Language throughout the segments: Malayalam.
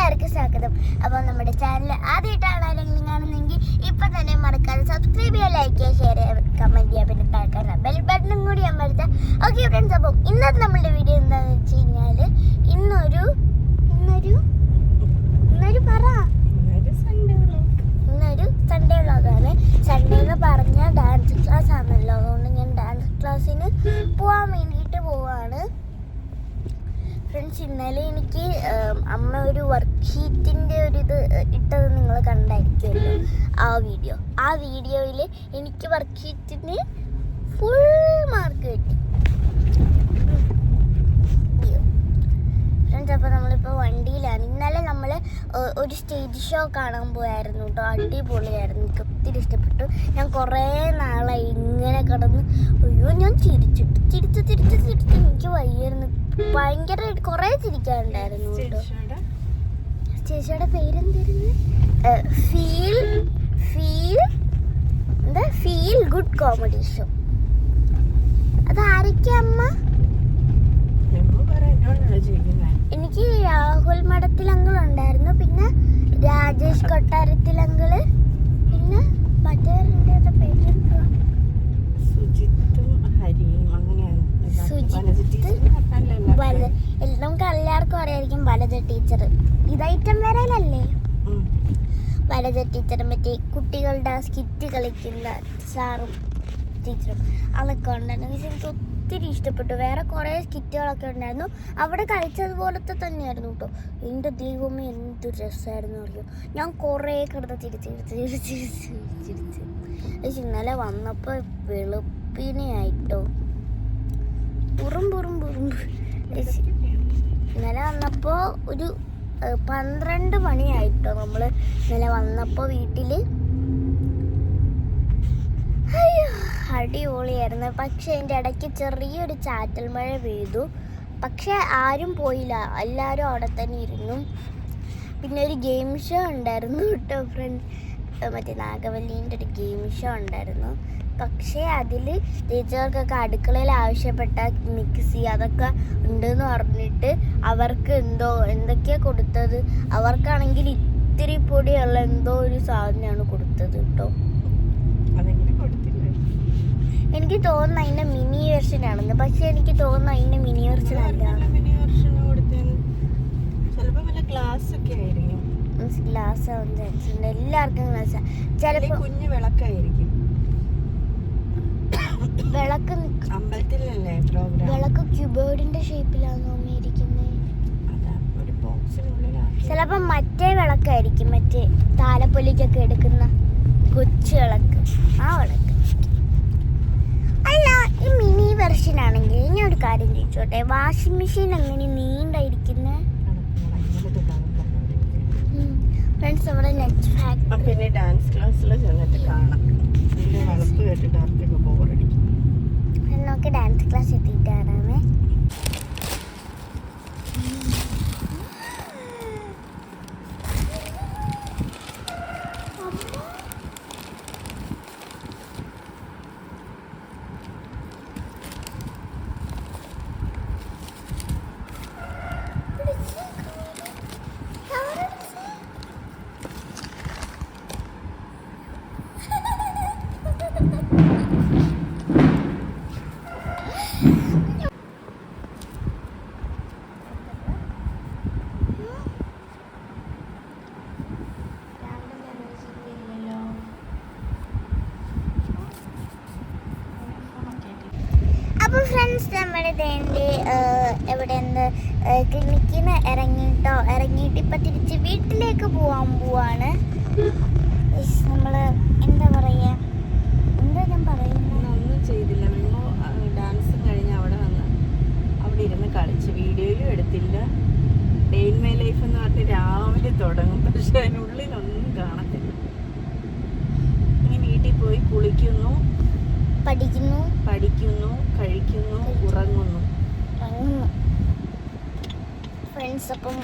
എല്ലാവർക്കും സ്വാഗതം. അപ്പോൾ നമ്മുടെ ചാനൽ ആദ്യമായിട്ടാണ് ആരെങ്കിലും കാണുന്നെങ്കിൽ ഇപ്പം തന്നെ മറക്കാതെ സബ്സ്ക്രൈബ് ചെയ്യുക, ലൈക്ക് ചെയ്യുക, ഷെയർ ചെയ്യുക, കമൻറ്റ് ചെയ്യുക, പിന്നെ താഴെ ബെൽ ബട്ടണും കൂടി അമർത്തുക. ഓക്കെ ഫ്രണ്ട്സ്, അപ്പം ഇന്നത്തെ നമ്മളുടെ വീഡിയോ എന്താണെന്ന് വെച്ച് കഴിഞ്ഞാൽ ഇന്നൊരു സൺഡേ വ്ളോഗാണ്. സൺഡേ എന്ന് പറഞ്ഞാൽ ഡാൻസ് ക്ലാസ് ആണല്ലോ, അതുകൊണ്ട് ഞാൻ ഡാൻസ് ക്ലാസ്സിന് പോകാൻ വേണ്ടിയിട്ട് പോവാണ്. ഫ്രണ്ട്സ്, ഇന്നലെ എനിക്ക് അമ്മ ഒരു വർക്ക് ഷീറ്റിൻ്റെ ഇത് ഇട്ടത് നിങ്ങൾ കണ്ടായിരിക്കുമല്ലോ. ആ വീഡിയോയിൽ എനിക്ക് വർക്ക് ഷീറ്റിന് ഫുൾ മാർക്ക് കിട്ടി. ഫ്രണ്ട്സ്, അപ്പോൾ നമ്മളിപ്പോൾ വണ്ടിയിലാണ്. ഇന്നലെ നമ്മൾ ഒരു സ്റ്റേജ് ഷോ കാണാൻ പോയായിരുന്നു കേട്ടോ. അടിപൊളിയായിരുന്നു, എനിക്ക് ഒത്തിരി ഇഷ്ടപ്പെട്ടു. ഞാൻ കുറേ നാളായി ഇങ്ങനെ കിടന്ന് ഞാൻ ചിരിച്ചിട്ട് എനിക്ക് വയ്യായിരുന്നു. ഭയങ്കരമായിട്ട് കുറേ ചിരിക്കാനുണ്ടായിരുന്നു കേട്ടോ. ചേച്ചിയുടെ പേരെന്തായിരുന്നു? Feel good comedy show. അത് ആരൊക്കെ അമ്മ? എനിക്ക് രാഹുൽ മഠത്തിൽ അങ്കിൾ ഉണ്ടായിരുന്നു, പിന്നെ രാജേഷ് കൊട്ടാരത്തിൽ അങ്കിള്, പിന്നെ മറ്റേ പേരെന്താ, നമുക്ക് എല്ലാവർക്കും അറിയായിരിക്കും വലജ ടീച്ചർ. ഇത് ഐറ്റം വരലല്ലേ വലജ ടീച്ചർ. മറ്റേ കുട്ടികളുടെ സ്കിറ്റ് കളിക്കുന്ന സാറും ടീച്ചറും അതൊക്കെ ഉണ്ടായിരുന്നു. എനിക്ക് ഒത്തിരി ഇഷ്ടപ്പെട്ടു. വേറെ കുറേ സ്കിറ്റുകളൊക്കെ ഉണ്ടായിരുന്നു. അവിടെ കളിച്ചതുപോലത്തെ തന്നെയായിരുന്നു കേട്ടോ. എൻ്റെ ദൈവമേ, എന്ത് രസമായിരുന്നു അറിയോ. ഞാൻ കുറേ കിടന്ന് ചിരിച്ച് ഇന്നലെ വന്നപ്പോൾ വെളുപ്പിനെയായിട്ടോ. ഇന്നലെ വന്നപ്പോൾ ഒരു 12 മണിയായിട്ടോ. നമ്മൾ ഇന്നലെ വന്നപ്പോൾ വീട്ടിൽ അടിപൊളിയായിരുന്നു. പക്ഷെ എൻ്റെ ഇടയ്ക്ക് ചെറിയൊരു ചാറ്റൽ മഴ പെയ്തു. പക്ഷെ ആരും പോയില്ല, എല്ലാവരും അവിടെ തന്നെ ഇരുന്നു. പിന്നെ ഒരു ഗെയിം ഷോ ഉണ്ടായിരുന്നു കേട്ടോ ഫ്രണ്ട്സ്. മറ്റേ നാഗവല്ലീൻ്റെ ഒരു ഗെയിം ഷോ ഉണ്ടായിരുന്നു. പക്ഷേ അതിൽ ടീച്ചർക്കൊക്കെ അടുക്കളയിൽ ആവശ്യപ്പെട്ട മിക്സി അതൊക്കെ ഉണ്ടെന്ന് പറഞ്ഞിട്ട് അവർക്ക് എന്തൊക്കെയാണ് കൊടുത്തത്. അവർക്കാണെങ്കിൽ ഇത്തിരി പൊടിയുള്ള എന്തോ ഒരു സാധനമാണ് കൊടുത്തത് കേട്ടോ. എനിക്ക് തോന്നുന്നു അതിൻ്റെ മിനി വെർഷൻ ആണെന്ന്. പക്ഷെ എനിക്ക് തോന്നുന്നു അതിൻ്റെ മിനി വെർഷൻ അല്ല. ഗ്ലാസ് എല്ലാവർക്കും ഗ്ലാസ്. ചിലപ്പോ കുഞ്ഞു വിളക്കായിരിക്കും. വിളക്ക് ക്യൂബേർഡിന്റെ ഷേപ്പിലാണ് തോന്നിയിരിക്കുന്നത്. ചിലപ്പോ മറ്റേ വിളക്കായിരിക്കും, മറ്റേ താലപ്പൊലിക്കൊക്കെ എടുക്കുന്ന കൊച്ചു വിളക്ക്. ആ വിളക്ക് അല്ല, ഈ മിനി വെർഷൻ ആണെങ്കിൽ ഞാൻ ഒരു കാര്യം ചോദിച്ചോട്ടെ, വാഷിംഗ് മെഷീൻ എങ്ങനെ നീണ്ടായിരിക്കുന്നത്? ഫ്രണ്ട്സ്, നമ്മുടെ നെറ്റ് ഫാക്ടറി പിന്നെ ഡാൻസ് ക്ലാസ്സിൽ ചെന്നിട്ട് കാണാം. നമുക്ക് ഡാൻസ് ക്ലാസ് എത്തിയിട്ടാണേ. അപ്പോൾ ഫ്രണ്ട്സ്, നമ്മുടെ എവിടെ ക്ലിനിക്കിന് ഇറങ്ങിയിട്ട് ഇപ്പം തിരിച്ച് വീട്ടിലേക്ക് പോവാണ്. നമ്മൾ എന്താ പറയുക, ഞാൻ പറയുന്നത് ഒന്നും ചെയ്തില്ല. ഡാൻസും കഴിഞ്ഞ് അവിടെ ഇരുന്ന് കളിച്ച് വീഡിയോയിലും എടുത്തില്ല. ഡേ ഇൻ മൈ ലൈഫ് എന്ന് പറഞ്ഞിട്ട് രാവിലെ തുടങ്ങും, പക്ഷെ അതിനുള്ളിലൊന്നും കാണത്തില്ല. ഇനി വീട്ടിൽ പോയി കുളിക്കുന്നു, പഠിക്കുന്നു, കഴിക്കുന്നു, ഉറങ്ങുന്നു. ഫ്രണ്ട്സ്, അപ്പം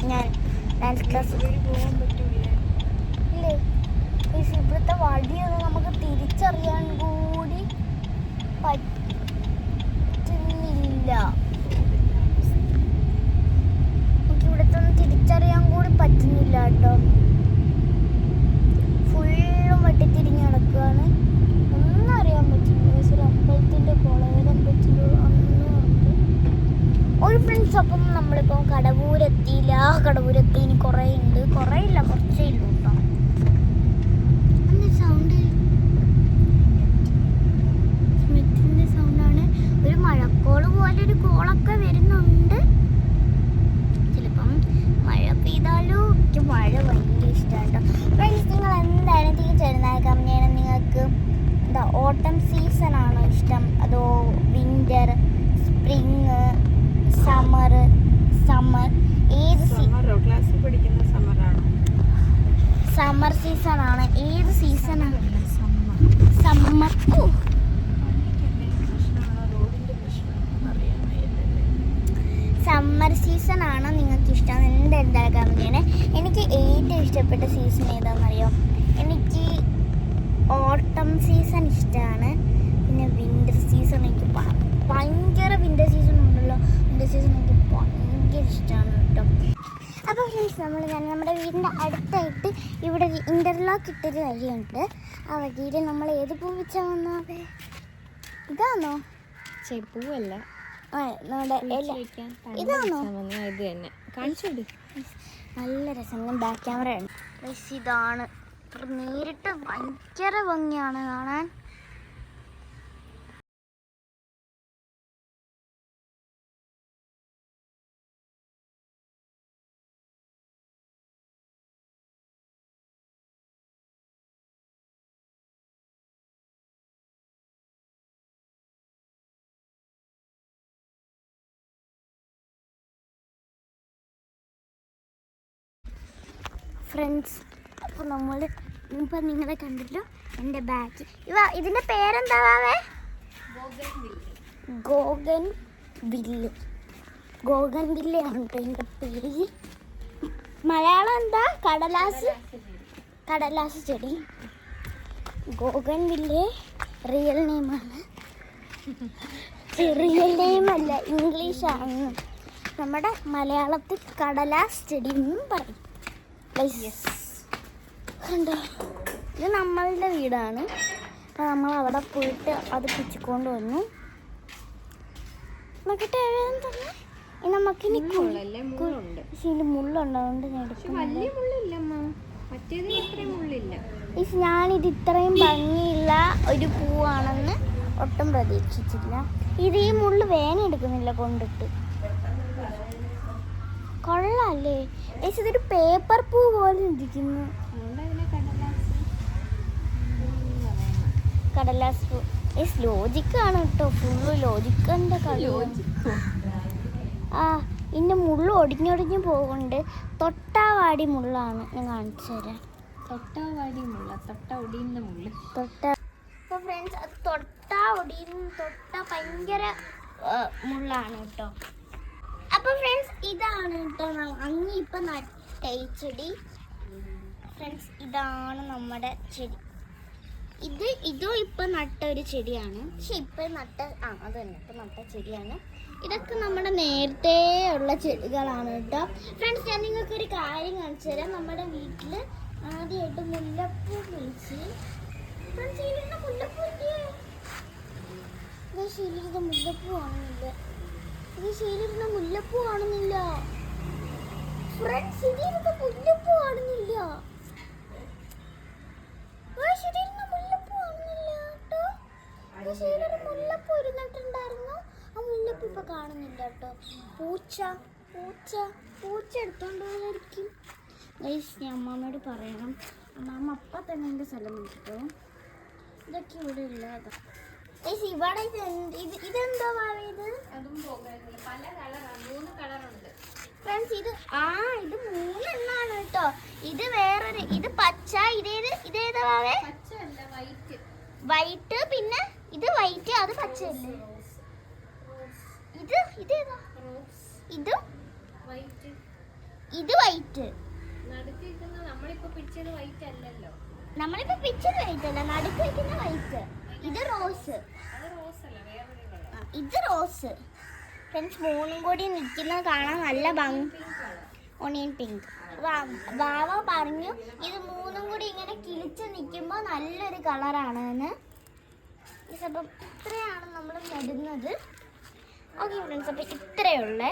ഞാൻ ഡാൻസ് ക്ലാസ് പോകാൻ പറ്റൂലേ? ഇല്ലേ, ഇവിടുത്തെ വഴിയൊന്നും നമുക്ക് തിരിച്ചറിയാൻ കൂടി പറ്റുന്നില്ല. എനിക്ക് ഇവിടുത്തെ ഒന്നും ഫ്രണ്ട്സ്, അപ്പം നമ്മളിപ്പോൾ കടവൂരെത്തിയില്ല. കടവൂരെത്തി ഇനി കുറേ ഉണ്ട്, കുറേ ഇല്ല, കുറച്ചേ ഉള്ളൂ കേട്ടോ. സൗണ്ട് സ്മിത്തിന്റെ സൗണ്ടാണ്. ഒരു മഴക്കോള് പോലെ ഒരു കോളൊക്കെ വരുന്നുണ്ട്. ചിലപ്പം മഴ പെയ്താലോ. എനിക്ക് മഴ ഭയങ്കര ഇഷ്ടമാണ് കേട്ടോ ഫ്രണ്ട്സ്. നിങ്ങൾ എന്തായാലും തിരിച്ചെഴുന്നേക്കാം. കമ്മിയാണ് നിങ്ങൾക്ക് എന്താ ഓട്ടം സീസൺ ആണോ ഇഷ്ടം, അതോ വിന്റർ, സ്പ്രിങ്, സമ്മർ? ഏത് ക്ലാസ്സിൽ പഠിക്കുന്ന സമ്മറാണ്. സമ്മർ സീസൺ ആണ്. ഏത് സീസണാണ് സമ്മർ? സമ്മർ സീസൺ ആണോ നിങ്ങൾക്ക് ഇഷ്ടം? എന്തായാലും കമ്മിയാണ്. എനിക്ക് ഏറ്റവും ഇഷ്ടപ്പെട്ട സീസൺ ഏതാണെന്നറിയോ? എനിക്ക് ഓട്ടം സീസൺ ഇഷ്ടമാണ്. പിന്നെ വിൻ്റർ സീസൺ എനിക്ക് ഭയങ്കര വിൻ്റർ സീസൺ ഉണ്ടല്ലോ, വിൻ്റർ സീസൺ എനിക്ക് ഭയങ്കര ഇഷ്ടമാണ് കേട്ടോ. അപ്പോൾ ഫ്രണ്ട്സ്, നമ്മുടെ വീടിൻ്റെ അടുത്തായിട്ട് ഇവിടെ ഒരു ഇൻ്റർലോക്ക് ഇട്ടൊരു വഴിയുണ്ട്. ആ വഴിയിൽ നമ്മൾ ഏത് പൂ വെച്ചാൽ വന്നാവേ? ഇതാണോ? പൂവല്ല, നമ്മുടെ ഇതാണോ? ഇത് തന്നെ കാണിച്ചോണ്ട്. നല്ല രസം. ഞാൻ ബാക്ക് ക്യാമറ ആണ്. ഇതാണ് നേരിട്ട് ഭയങ്കര ഭംഗിയാണ് കാണാൻ. ഫ്രണ്ട്സ്, അപ്പോൾ നമ്മൾ ഇപ്പം നിങ്ങളെ കണ്ടല്ലോ എൻ്റെ ബാഗ്. ഇതിൻ്റെ പേരെന്താവേ? ഗോഗൻ വില്ല്. ഗോഗൻ വില്ലയാണ് കേട്ടോ എൻ്റെ പേര്. മലയാളം എന്താ? കടലാസ് ചെടി. ഗോഗൻ വില്ല് റിയൽ നെയിമാണ്. റിയൽ നെയിമല്ല, ഇംഗ്ലീഷാണ്. നമ്മുടെ മലയാളത്തിൽ കടലാസ് ചെടി എന്നും പറയും. കണ്ടോ, ഇത് നമ്മളുടെ വീടാണ്. അപ്പം നമ്മൾ അവിടെ പോയിട്ട് അത് പിച്ചിക്കൊണ്ട് വന്നു. നോക്കട്ടെ തന്നെ. നമുക്കിനി മുള്ളുണ്ടതുകൊണ്ട് ഞാൻ ഞാനിത് ഇത്രയും ഭംഗിയുള്ള ഒരു പൂവാണെന്ന് ഒട്ടും പ്രതീക്ഷിച്ചില്ല. ഇത് ഈ മുള്ള് വേന എടുക്കുന്നില്ല കൊണ്ടിട്ട്. കൊള്ളാല്ലേ? ഇതൊരു പേപ്പർ പൂ പോലെ ഇരിക്കുന്നു. കടലാസ് പൂ. ലോജിക്കാണ് കേട്ടോ, ഫുള്ള് ലോജിക്കൻ്റെ കളി. ആ, ഇന്ന് മുള്ള് ഒടിഞ്ഞൊടിഞ്ഞ് പോകുന്നുണ്ട്. തൊട്ടാവാടി മുള്ളാണ്. ഞാൻ കാണിച്ചു തരാം. തൊട്ടാവാടി മുള്ള, തൊട്ട ഒടിയുന്ന മുള്ള. അപ്പോൾ ഫ്രണ്ട്സ്, അത് തൊട്ട ഭയങ്കര മുള്ളാണ് കേട്ടോ. അപ്പോൾ ഫ്രണ്ട്സ്, ഇതാണ് കേട്ടോ അങ്ങ് ഇപ്പം നട്ട ചെടി. ഫ്രണ്ട്സ്, ഇതാണ് നമ്മുടെ ചെടി. ഇതും ഇപ്പം നട്ട ഒരു ചെടിയാണ്. പക്ഷെ ഇപ്പം അത് തന്നെ ഇപ്പം നട്ട ചെടിയാണ്. ഇതൊക്കെ നമ്മുടെ നേരത്തെ ഉള്ള ചെടികളാണ് കേട്ടോ. ഫ്രണ്ട്സ്, ഞാൻ നിങ്ങൾക്കൊരു കാര്യം കാണിച്ചു തരാം. നമ്മുടെ വീട്ടിൽ ആദ്യമായിട്ട് മുല്ലപ്പൂ വിളിച്ച്. ഫ്രണ്ട്സ്, ഇതിലിരുന്ന മുല്ലപ്പൂ ശരിയിരുന്ന മുല്ലപ്പൂ ആണെന്നില്ല. ഇത് ശരിയിരുന്ന മുല്ലപ്പൂ ആണെന്നില്ല. ഫ്രണ്ട്സ്, ഇതിരുന്ന മുല്ലപ്പൂ ആണെന്നില്ല. മുല്ലപ്പൂ ഇരുന്നിട്ടുണ്ടായിരുന്നു. ആ മുല്ലപ്പൂ ഇപ്പൊ കാണുന്നില്ല കേട്ടോ. പൂച്ച എടുത്തോണ്ടായിരിക്കും. ഞാൻ അമ്മാമ്മയോട് പറയണം. അമ്മാമ്മ അപ്പം തന്നെ എൻ്റെ സ്ഥലം നോക്കിട്ടോ. ഇതൊക്കെ ഇവിടെ ഇല്ലാതെ. ഇവിടെ ഇതെന്തോ ഇത്? ഫ്രണ്ട്സ്, ഇത് 3 കേട്ടോ. ഇത് വേറൊരു, ഇത് പച്ച. ഇതേതാ വാവേ? വൈറ്റ്. പിന്നെ ഇത് വൈറ്റ്, അത് പച്ചയല്ലേ? ഇതേതാ? ഇത് വൈറ്റ്. നമ്മളിപ്പോ പിടിച്ചത് വൈറ്റ് അല്ല, നടുക്ക് വയ്ക്കുന്ന വൈറ്റ്. ഇത് റോസ്. ഇത് റോസ്. ഫ്രണ്ട്സ്, 3 കൂടി നിൽക്കുന്നത് കാണാൻ നല്ല ഭംഗി. Onion pink. വാവ പറഞ്ഞു ഇത് 3 കൂടി ഇങ്ങനെ കിളിച്ച് നിൽക്കുമ്പോൾ നല്ലൊരു കളറാണ് എന്ന്. അപ്പം ഇത്രയാണ് നമ്മൾ നടുന്നത്. ഓക്കെ ഫ്രണ്ട്സ്, അപ്പോൾ ഇത്രയേ ഉള്ളേ.